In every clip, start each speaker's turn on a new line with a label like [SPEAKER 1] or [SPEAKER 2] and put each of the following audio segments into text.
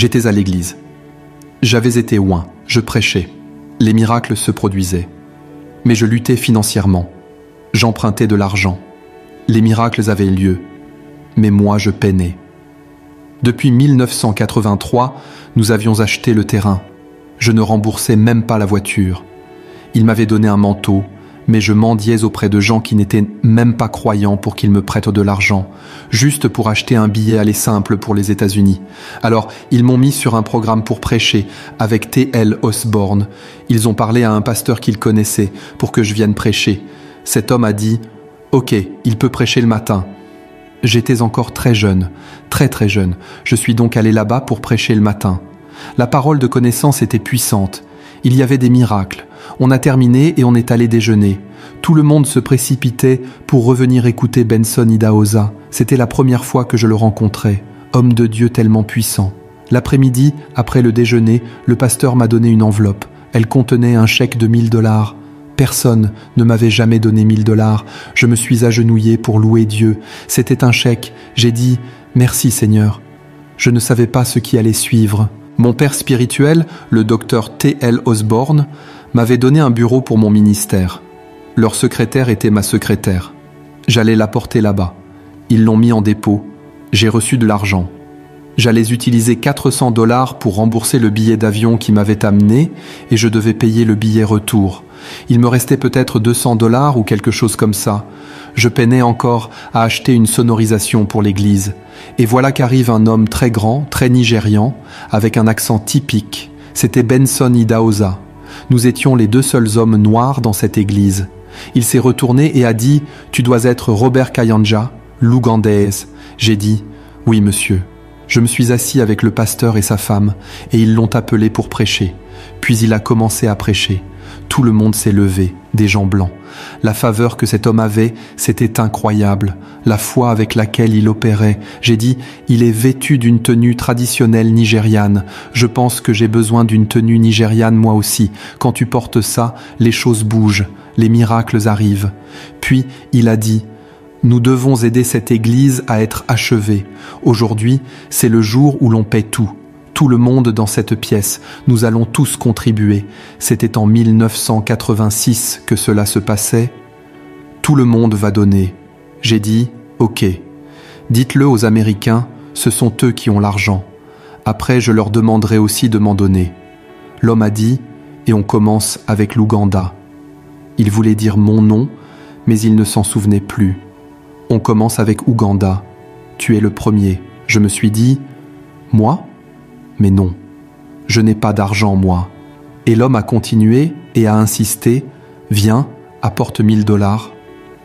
[SPEAKER 1] J'étais à l'église. J'avais été oint, je prêchais. Les miracles se produisaient. Mais je luttais financièrement. J'empruntais de l'argent. Les miracles avaient lieu. Mais moi, je peinais. Depuis 1983, nous avions acheté le terrain. Je ne remboursais même pas la voiture. Il m'avait donné un manteau, mais je mendiais auprès de gens qui n'étaient même pas croyants pour qu'ils me prêtent de l'argent, juste pour acheter un billet aller simple pour les États-Unis. Alors, ils m'ont mis sur un programme pour prêcher avec T.L. Osborne. Ils ont parlé à un pasteur qu'ils connaissaient pour que je vienne prêcher. Cet homme a dit « Ok, il peut prêcher le matin ». J'étais encore très jeune, très jeune. Je suis donc allé là-bas pour prêcher le matin. La parole de connaissance était puissante. Il y avait des miracles. On a terminé et on est allé déjeuner. Tout le monde se précipitait pour revenir écouter Benson Idahosa. C'était la première fois que je le rencontrais. Homme de Dieu tellement puissant. L'après-midi, après le déjeuner, le pasteur m'a donné une enveloppe. Elle contenait un chèque de $1000. Personne ne m'avait jamais donné $1000. Je me suis agenouillé pour louer Dieu. C'était un chèque. J'ai dit « Merci Seigneur ». Je ne savais pas ce qui allait suivre. Mon père spirituel, le docteur T.L. Osborne, m'avait donné un bureau pour mon ministère. Leur secrétaire était ma secrétaire. J'allais la porter là-bas. Ils l'ont mis en dépôt. J'ai reçu de l'argent. J'allais utiliser $400 pour rembourser le billet d'avion qui m'avait amené et je devais payer le billet retour. Il me restait peut-être $200 ou quelque chose comme ça. Je peinais encore à acheter une sonorisation pour l'église. Et voilà qu'arrive un homme très grand, très nigérian, avec un accent typique. C'était Benson Idahosa. Nous étions les deux seuls hommes noirs dans cette église. Il s'est retourné et a dit « Tu dois être Robert Kayanja, l'Ougandaise ». J'ai dit « Oui, monsieur ». Je me suis assis avec le pasteur et sa femme, et ils l'ont appelé pour prêcher. Puis il a commencé à prêcher. Tout le monde s'est levé, des gens blancs. La faveur que cet homme avait, c'était incroyable. La foi avec laquelle il opérait. J'ai dit, il est vêtu d'une tenue traditionnelle nigériane. Je pense que j'ai besoin d'une tenue nigériane moi aussi. Quand tu portes ça, les choses bougent, les miracles arrivent. Puis il a dit, nous devons aider cette église à être achevée. Aujourd'hui, c'est le jour où l'on paie tout. Tout le monde dans cette pièce, nous allons tous contribuer. C'était en 1986 que cela se passait. Tout le monde va donner. J'ai dit, ok. Dites-le aux Américains, ce sont eux qui ont l'argent. Après, je leur demanderai aussi de m'en donner. L'homme a dit, et on commence avec l'Ouganda. Il voulait dire mon nom, mais il ne s'en souvenait plus. On commence avec Ouganda. Tu es le premier. Je me suis dit, moi ? Mais non, je n'ai pas d'argent, moi. Et l'homme a continué et a insisté, viens, apporte $1000.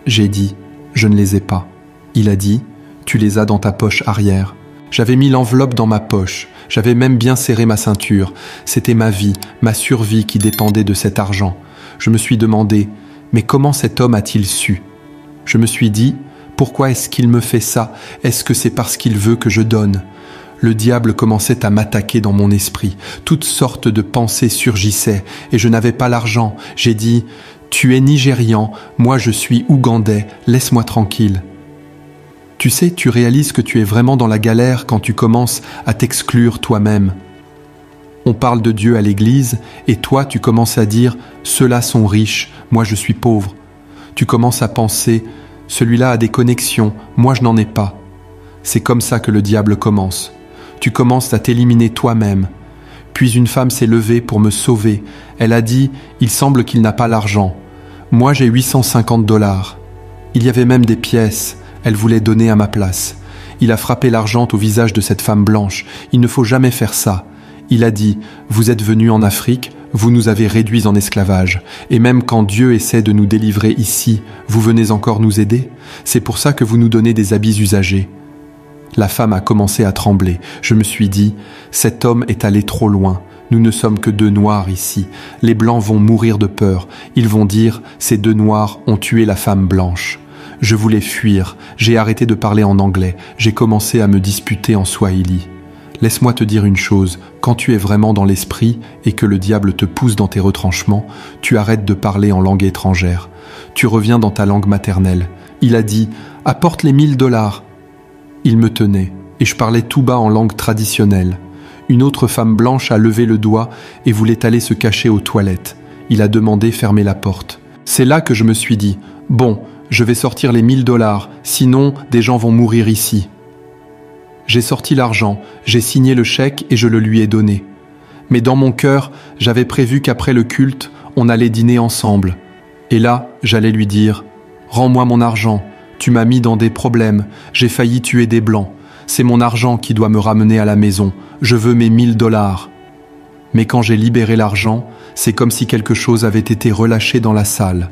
[SPEAKER 1] J'ai dit, je ne les ai pas. Il a dit, tu les as dans ta poche arrière. J'avais mis l'enveloppe dans ma poche, j'avais même bien serré ma ceinture. C'était ma vie, ma survie qui dépendait de cet argent. Je me suis demandé, mais comment cet homme a-t-il su ? Je me suis dit, pourquoi est-ce qu'il me fait ça ? Est-ce que c'est parce qu'il veut que je donne ? Le diable commençait à m'attaquer dans mon esprit. Toutes sortes de pensées surgissaient et je n'avais pas l'argent. J'ai dit, tu es nigérian, moi je suis ougandais, laisse-moi tranquille. Tu sais, tu réalises que tu es vraiment dans la galère quand tu commences à t'exclure toi-même. On parle de Dieu à l'église et toi tu commences à dire, ceux-là sont riches, moi je suis pauvre. Tu commences à penser, celui-là a des connexions, moi je n'en ai pas. C'est comme ça que le diable commence. Tu commences à t'éliminer toi-même. Puis une femme s'est levée pour me sauver. Elle a dit, il semble qu'il n'a pas l'argent. Moi j'ai $850. Il y avait même des pièces. Elle voulait donner à ma place. Il a frappé l'argent au visage de cette femme blanche. Il ne faut jamais faire ça. Il a dit, vous êtes venus en Afrique, vous nous avez réduits en esclavage. Et même quand Dieu essaie de nous délivrer ici, vous venez encore nous aider. C'est pour ça que vous nous donnez des habits usagés. La femme a commencé à trembler. Je me suis dit, cet homme est allé trop loin. Nous ne sommes que deux noirs ici. Les blancs vont mourir de peur. Ils vont dire, ces deux noirs ont tué la femme blanche. Je voulais fuir. J'ai arrêté de parler en anglais. J'ai commencé à me disputer en swahili. Laisse-moi te dire une chose, quand tu es vraiment dans l'esprit et que le diable te pousse dans tes retranchements, tu arrêtes de parler en langue étrangère. Tu reviens dans ta langue maternelle. Il a dit, apporte les $1000. Il me tenait, et je parlais tout bas en langue traditionnelle. Une autre femme blanche a levé le doigt et voulait aller se cacher aux toilettes. Il a demandé fermer la porte. C'est là que je me suis dit, bon, je vais sortir les 1000 $, sinon des gens vont mourir ici. J'ai sorti l'argent, j'ai signé le chèque et je le lui ai donné. Mais dans mon cœur, j'avais prévu qu'après le culte, on allait dîner ensemble. Et là, j'allais lui dire, rends-moi mon argent, tu m'as mis dans des problèmes, j'ai failli tuer des blancs. C'est mon argent qui doit me ramener à la maison. Je veux mes 1000 $. Mais quand j'ai libéré l'argent, c'est comme si quelque chose avait été relâché dans la salle.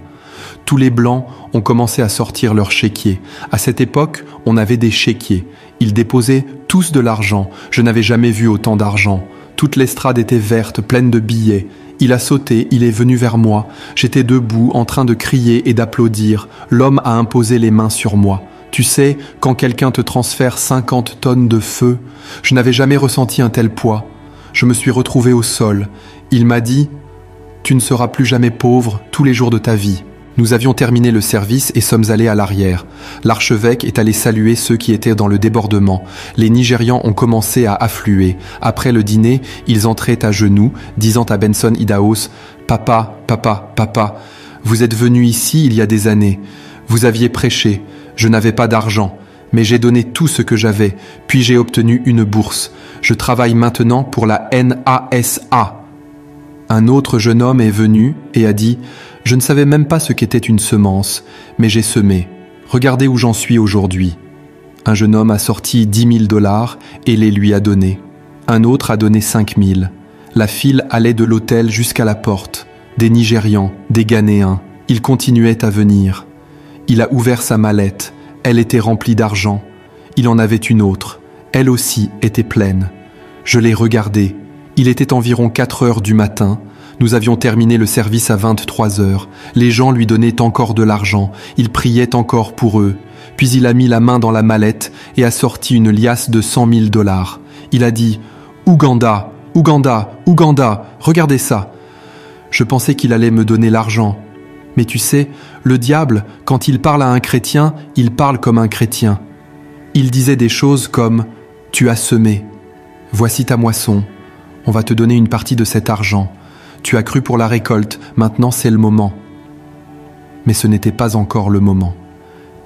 [SPEAKER 1] Tous les blancs ont commencé à sortir leurs chéquiers. À cette époque, on avait des chéquiers. Ils déposaient tous de l'argent. Je n'avais jamais vu autant d'argent. Toute l'estrade était verte, pleine de billets. Il a sauté, il est venu vers moi. J'étais debout, en train de crier et d'applaudir. L'homme a imposé les mains sur moi. Tu sais, quand quelqu'un te transfère 50 tonnes de feu, je n'avais jamais ressenti un tel poids. Je me suis retrouvé au sol. Il m'a dit « Tu ne seras plus jamais pauvre tous les jours de ta vie ». Nous avions terminé le service et sommes allés à l'arrière. L'archevêque est allé saluer ceux qui étaient dans le débordement. Les Nigérians ont commencé à affluer. Après le dîner, ils entraient à genoux, disant à Benson Idahosa « Papa, papa, papa, vous êtes venu ici il y a des années. Vous aviez prêché. Je n'avais pas d'argent, mais j'ai donné tout ce que j'avais, puis j'ai obtenu une bourse. Je travaille maintenant pour la NASA. » Un autre jeune homme est venu et a dit « Je ne savais même pas ce qu'était une semence, mais j'ai semé. Regardez où j'en suis aujourd'hui. » Un jeune homme a sorti 10 000 $ et les lui a donnés. Un autre a donné 5 000. La file allait de l'hôtel jusqu'à la porte. Des Nigérians, des Ghanéens. Ils continuaient à venir. Il a ouvert sa mallette. Elle était remplie d'argent. Il en avait une autre. Elle aussi était pleine. Je l'ai regardée. Il était environ 4 heures du matin. Nous avions terminé le service à 23 heures. Les gens lui donnaient encore de l'argent. Il priait encore pour eux. Puis il a mis la main dans la mallette et a sorti une liasse de 100 000 $. Il a dit « Ouganda, Ouganda, Ouganda, regardez ça !» Je pensais qu'il allait me donner l'argent. Mais tu sais, le diable, quand il parle à un chrétien, il parle comme un chrétien. Il disait des choses comme « Tu as semé. Voici ta moisson. On va te donner une partie de cet argent. Tu as cru pour la récolte, maintenant c'est le moment. » Mais ce n'était pas encore le moment.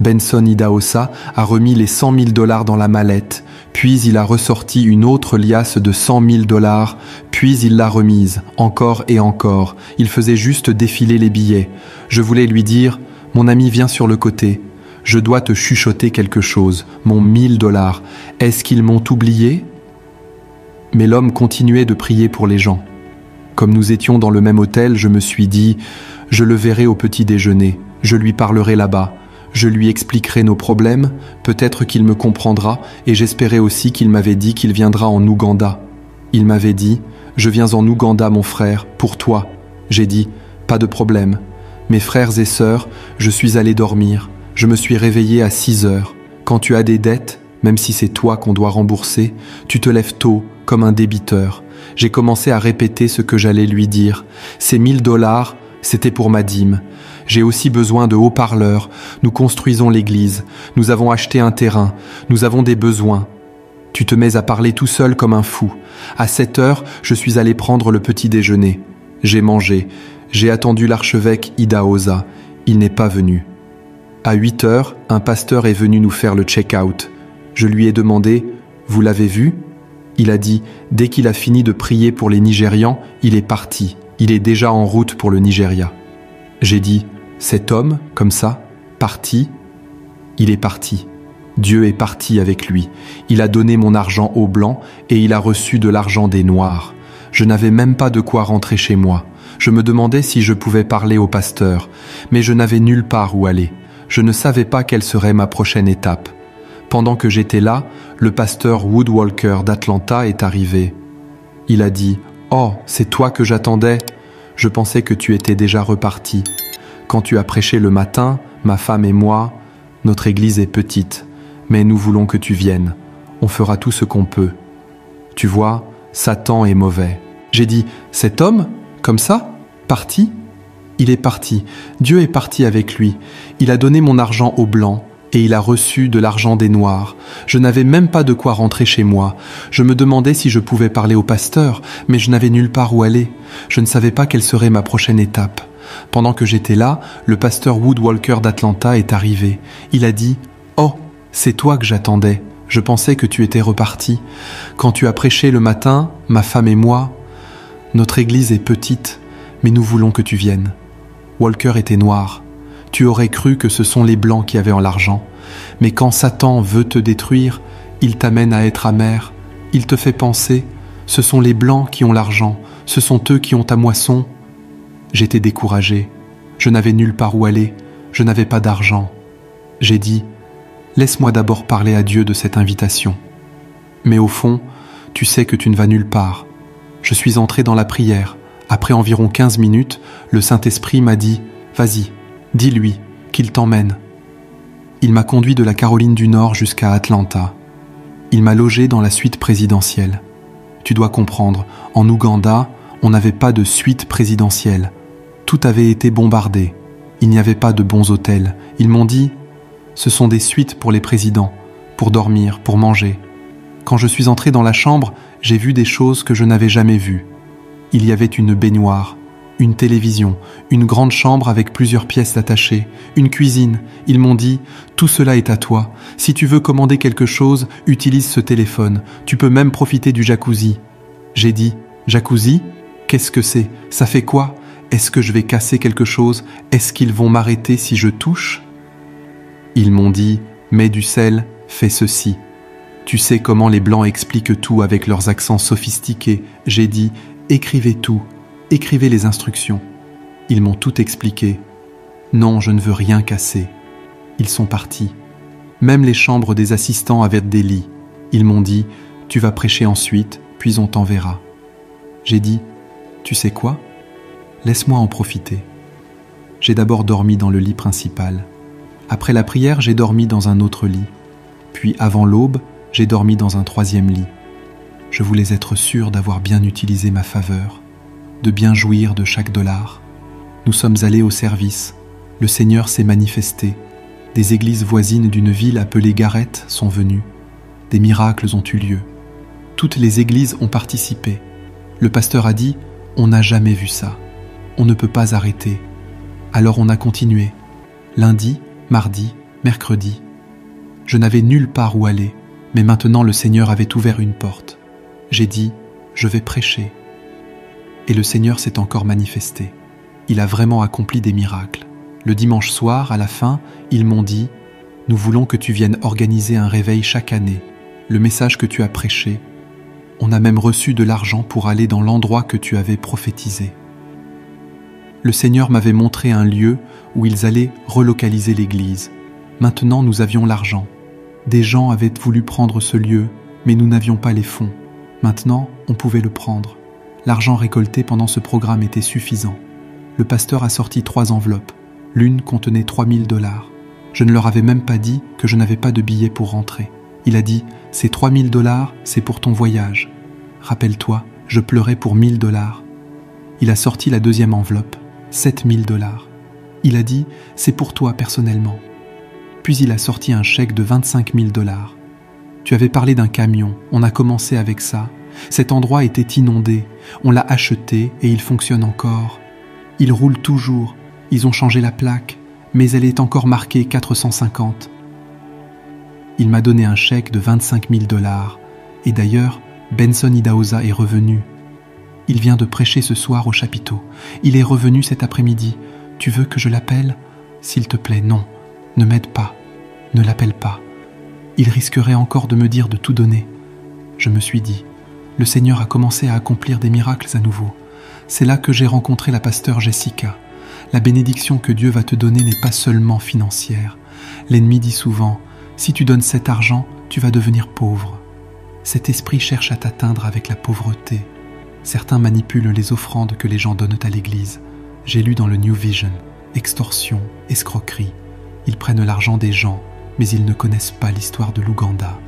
[SPEAKER 1] Benson Idahosa a remis les 100 000 $ dans la mallette, puis il a ressorti une autre liasse de 100 000 $, puis il l'a remise, encore et encore. Il faisait juste défiler les billets. Je voulais lui dire « Mon ami, viens sur le côté. Je dois te chuchoter quelque chose, mon 1000 $. Est-ce qu'ils m'ont oublié ?» Mais l'homme continuait de prier pour les gens. Comme nous étions dans le même hôtel, je me suis dit « Je le verrai au petit déjeuner, je lui parlerai là-bas. Je lui expliquerai nos problèmes, peut-être qu'il me comprendra, et j'espérais aussi qu'il m'avait dit qu'il viendra en Ouganda. Il m'avait dit « Je viens en Ouganda, mon frère, pour toi. » J'ai dit « Pas de problème. Mes frères et sœurs, je suis allé dormir. Je me suis réveillé à 6 heures. Quand tu as des dettes, même si c'est toi qu'on doit rembourser, tu te lèves tôt, comme un débiteur. J'ai commencé à répéter ce que j'allais lui dire. Ces 1000 $, c'était pour ma dîme. J'ai aussi besoin de haut-parleurs. Nous construisons l'église. Nous avons acheté un terrain. Nous avons des besoins. Tu te mets à parler tout seul comme un fou. À 7 heures, je suis allé prendre le petit déjeuner. J'ai mangé. J'ai attendu l'archevêque Idahosa. Il n'est pas venu. À 8 heures, un pasteur est venu nous faire le check-out. Je lui ai demandé « Vous l'avez vu ?» Il a dit « Dès qu'il a fini de prier pour les Nigérians, il est parti. Il est déjà en route pour le Nigeria. » J'ai dit « Cet homme, comme ça, parti ?» Il est parti. Dieu est parti avec lui. Il a donné mon argent aux Blancs et il a reçu de l'argent des Noirs. Je n'avais même pas de quoi rentrer chez moi. Je me demandais si je pouvais parler au pasteur, mais je n'avais nulle part où aller. Je ne savais pas quelle serait ma prochaine étape. Pendant que j'étais là, le pasteur Woodwalker d'Atlanta est arrivé. Il a dit « Oh, c'est toi que j'attendais. Je pensais que tu étais déjà reparti. Quand tu as prêché le matin, ma femme et moi, notre église est petite, mais nous voulons que tu viennes. On fera tout ce qu'on peut. Tu vois, Satan est mauvais. » J'ai dit « Cet homme, comme ça, parti ?» Il est parti. Dieu est parti avec lui. Il a donné mon argent aux Blancs Et il a reçu de l'argent des Noirs. Je n'avais même pas de quoi rentrer chez moi. Je me demandais si je pouvais parler au pasteur, mais je n'avais nulle part où aller. Je ne savais pas quelle serait ma prochaine étape. Pendant que j'étais là, le pasteur Wood Walker d'Atlanta est arrivé. Il a dit « Oh, c'est toi que j'attendais. Je pensais que tu étais reparti. Quand tu as prêché le matin, ma femme et moi, notre église est petite, mais nous voulons que tu viennes. » Walker était noir. Tu aurais cru que ce sont les Blancs qui avaient en l'argent. Mais quand Satan veut te détruire, il t'amène à être amer. Il te fait penser, ce sont les Blancs qui ont l'argent, ce sont eux qui ont ta moisson. J'étais découragé. Je n'avais nulle part où aller. Je n'avais pas d'argent. J'ai dit, laisse-moi d'abord parler à Dieu de cette invitation. Mais au fond, tu sais que tu ne vas nulle part. Je suis entré dans la prière. Après environ 15 minutes, le Saint-Esprit m'a dit, vas-y, dis-lui qu'il t'emmène. Il m'a conduit de la Caroline du Nord jusqu'à Atlanta. Il m'a logé dans la suite présidentielle. Tu dois comprendre, en Ouganda, on n'avait pas de suite présidentielle. Tout avait été bombardé. Il n'y avait pas de bons hôtels. Ils m'ont dit, ce sont des suites pour les présidents, pour dormir, pour manger. Quand je suis entré dans la chambre, j'ai vu des choses que je n'avais jamais vues. Il y avait une baignoire, une télévision, une grande chambre avec plusieurs pièces attachées, une cuisine. Ils m'ont dit, tout cela est à toi. Si tu veux commander quelque chose, utilise ce téléphone. Tu peux même profiter du jacuzzi. J'ai dit, jacuzzi? Qu'est-ce que c'est? Ça fait quoi? Est-ce que je vais casser quelque chose? Est-ce qu'ils vont m'arrêter si je touche? Ils m'ont dit, mets du sel, fais ceci. Tu sais comment les Blancs expliquent tout avec leurs accents sophistiqués. J'ai dit, écrivez tout. Écrivez les instructions. Ils m'ont tout expliqué. Non, je ne veux rien casser. Ils sont partis. Même les chambres des assistants avaient des lits. Ils m'ont dit, tu vas prêcher ensuite, puis on t'enverra. J'ai dit, tu sais quoi? Laisse-moi en profiter. J'ai d'abord dormi dans le lit principal. Après la prière, j'ai dormi dans un autre lit. Puis avant l'aube, j'ai dormi dans un troisième lit. Je voulais être sûr d'avoir bien utilisé ma faveur, de bien jouir de chaque dollar. Nous sommes allés au service. Le Seigneur s'est manifesté. Des églises voisines d'une ville appelée Garrett sont venues. Des miracles ont eu lieu. Toutes les églises ont participé. Le pasteur a dit, on n'a jamais vu ça. On ne peut pas arrêter. Alors on a continué. Lundi, mardi, mercredi. Je n'avais nulle part où aller, mais maintenant le Seigneur avait ouvert une porte. J'ai dit, je vais prêcher. Et le Seigneur s'est encore manifesté. Il a vraiment accompli des miracles. Le dimanche soir, à la fin, ils m'ont dit « Nous voulons que tu viennes organiser un réveil chaque année. Le message que tu as prêché. On a même reçu de l'argent pour aller dans l'endroit que tu avais prophétisé. » Le Seigneur m'avait montré un lieu où ils allaient relocaliser l'église. Maintenant, nous avions l'argent. Des gens avaient voulu prendre ce lieu, mais nous n'avions pas les fonds. Maintenant, on pouvait le prendre. L'argent récolté pendant ce programme était suffisant. Le pasteur a sorti 3 enveloppes. L'une contenait 3 000 $. Je ne leur avais même pas dit que je n'avais pas de billets pour rentrer. Il a dit, ces 3 000 $, c'est pour ton voyage. Rappelle-toi, je pleurais pour 1 000 $. Il a sorti la deuxième enveloppe, 7 000 $. Il a dit, c'est pour toi personnellement. Puis il a sorti un chèque de 25 000 $. Tu avais parlé d'un camion, on a commencé avec ça. Cet endroit était inondé, on l'a acheté et il fonctionne encore. Il roule toujours, ils ont changé la plaque, mais elle est encore marquée 450. Il m'a donné un chèque de 25 000 $. Et d'ailleurs, Benson Idahosa est revenu. Il vient de prêcher ce soir au chapiteau. Il est revenu cet après-midi. Tu veux que je l'appelle? S'il te plaît, non. Ne m'aide pas. Ne l'appelle pas. Il risquerait encore de me dire de tout donner. Je me suis dit, le Seigneur a commencé à accomplir des miracles à nouveau. C'est là que j'ai rencontré la pasteure Jessica. La bénédiction que Dieu va te donner n'est pas seulement financière. L'ennemi dit souvent, si tu donnes cet argent, tu vas devenir pauvre. Cet esprit cherche à t'atteindre avec la pauvreté. Certains manipulent les offrandes que les gens donnent à l'église. J'ai lu dans le New Vision, extorsion, escroquerie. Ils prennent l'argent des gens, mais ils ne connaissent pas l'histoire de l'Ouganda.